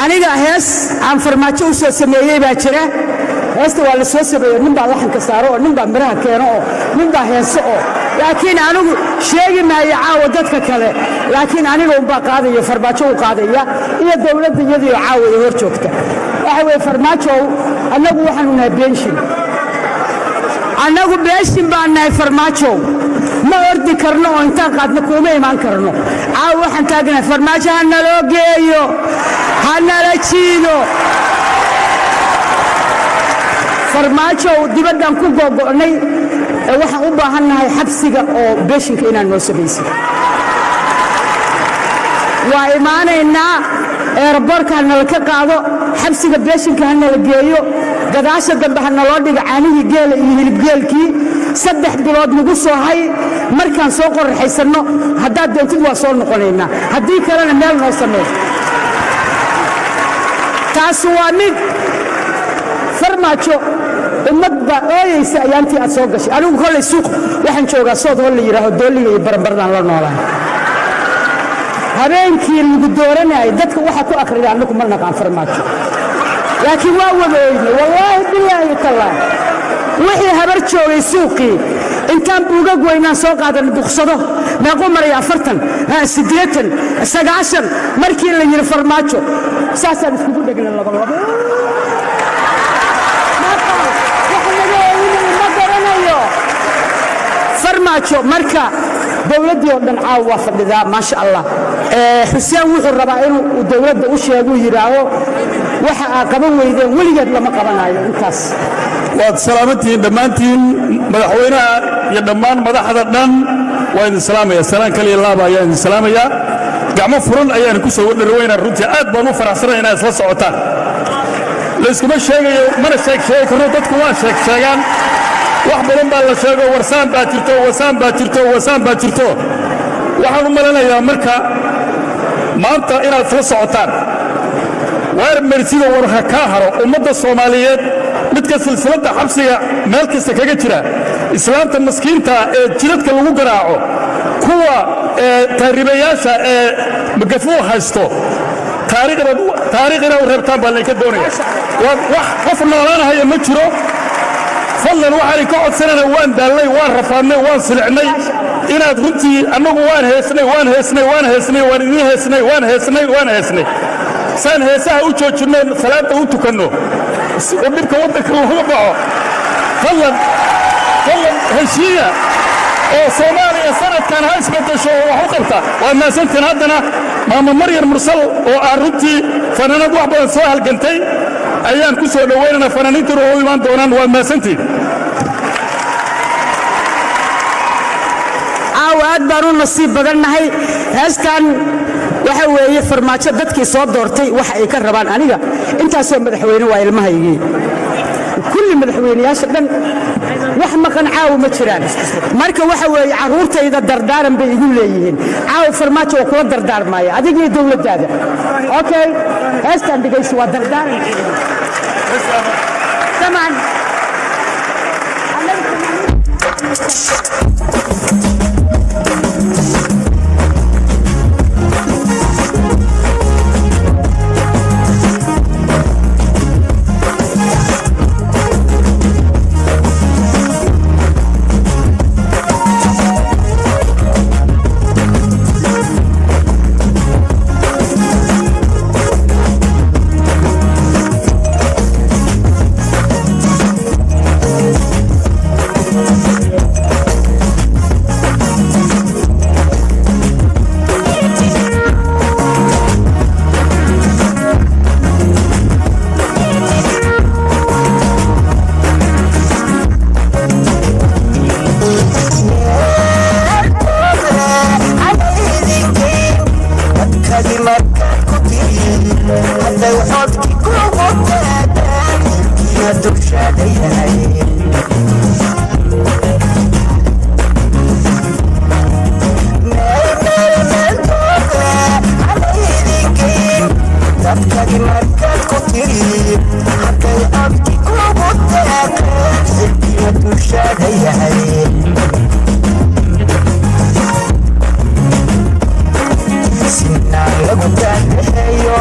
aniga hees aan farmaajo u soo sameeyey baa jira heesta waa la soo sameeyey nin baa laxanka saaro oo nin baa miraha keeno oo nin baa heeso oo laakiin anigu sheegi maayo caawa dadka kale laakiin aniga unbaa qaadaya farmaajo u qaadaya iyo dowladda iyadii caawa ay hor joogta waxa weeye farmaajo annagu waxaanu nahay beenshin annagu beenshin baan nahay farmaajo ma ordi karno oo intaan qaadna kuma imaan karno caawa waxaan taagnahay farmaajo ha naloo geeyo ha nala jiido farmaajo dibaddan ku go'go'nay waxaan u baahannahay xabsiga oo beeshinka inaan noo samaysin waa imaanaynaa eerborka ha nala ka qaado xabsiga beeshinka ha nala geeyo gadaasha dambe ha naloo dhiga caanihii geela iyo hilibgeelkii 3 bilood nagu soo hay markaan soo qorraxaysanno haddaad doontid waa soo noqonaynaa haddii kalena meel noo sameey taas waa mid farmaajo ummad baa ooyaysa ayaantii aad soo gashay anigu kollay suuq waxaan joogaa sood hol la yidhaaho doolliga iyo baranbaradaan la noolahay habeenkii lagu dooranayay dadka waxa ku akhriya annagu ma naqaan farmaajo laakiin waa wadooynay wallaahi bilaahi tallaahi wixii habar joogay suuqii intaan buugag weynaan soo qaadan duqsado meequu maraya 40 80 90 markii la yidhi farmaajo saasaan iskugu dhegna laba farmaajo marka dawladdii oo dhan caawa waa fadhidaa maasha allah xuseen wuxuu rabaa inuu dawladda u sheego yidhaaho waxa aa qaban weydeen weligeed lama qabanayo intaas waad salaamantihiin dhammaantiin madaxweynaha iyo dhammaan madaxda dhan waa idin salaamaya salaan kaliya laaba ayaa idin salaamaya gacmo furan ayaan ku soo wadharweynaa runtii aad baan u faraxsanahay inaad isla socotaan layskuma sheegayo mana sheegi karno dadku waa sheegaan wax badan baa la sheego warsaan baa jirto wasaan baa jirto wasaan baa jirto waxaan u malanayaa marka maanta inaad isla socotaan waar marsida warha ka haro ummadda Soomaaliyeed midka silsiladda xabsiga meel kasta kaga jira islaamta maskiinta ee jiradka lagu garaaco kuwa taariibayaasha ee magafuu haysto taariikhina u reebtaan baa laga doonaya wax qof noolaanaya ma jiro fadlan waxaan ka codsanana waan daalay waan rafaadnay waan silcnay inaad runtii annagu waan heesnay waan heesnay saan heesaha u joojinno salaada u tukanno dhibka waddanka lagu baxo fadlan heshiiya oo Soomaaliya sanadkan ha isbedesho wax u qabta waa maasantiin haddana maama Maryam Mursal oo aan runtii fanaanad wax badan soo halgantay ayaan ku soo dhaweynaa fanaaniinta oo u imaan doonaan waa maasantiin aad baan u nasiib badannahay heestan waxa weeye farmaajo dadkii soo doortay waxa ay ka rabaan aniga intaasoo madaxweyne waa ilmahaygii kulli madaxweynayaasha dhan wax maqan caaw ma jiraan marka waxa weeye caruurtayda dardaaran bay igu leeyihiin caaw farmaajo oo kula dardaarmaya adigii dawladdaada okay heestan dhigayso waa dardaaran tamam Sinna lagu taagayo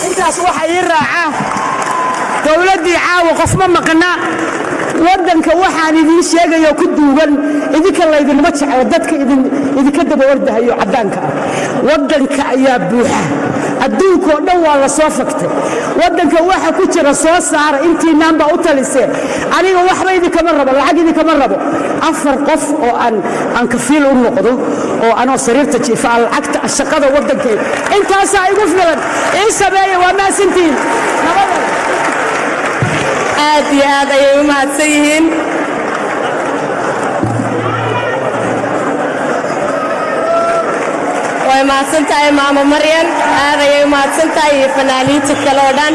intaas waxa ii raaca dawladii caawa qof ma maqna waddanka waxaan idiin sheegayo ku duugan idinka laydinma jeclo dadka idinka daba ordahayo caddaanka ah waddanka ayaa buuxa adduunka oo dhan waa la soo faktay waddanka waxa ku jira soo saara intiinaan baa u taliseen aniga waxba idinkama rabo lacag idinkama rabo 4 qof oo aan kafiil u noqdo oo anoo sariirta jiifa lacagta shaqada waddankayga intaasaa igu filan ii sameeya waa maasantiin nabada aad iyo aad ayay u mahadsan yihiin way mahadsan tahay maamo Maryan aad ayay u mahadsan tahay fanaaniinta kale oo dhan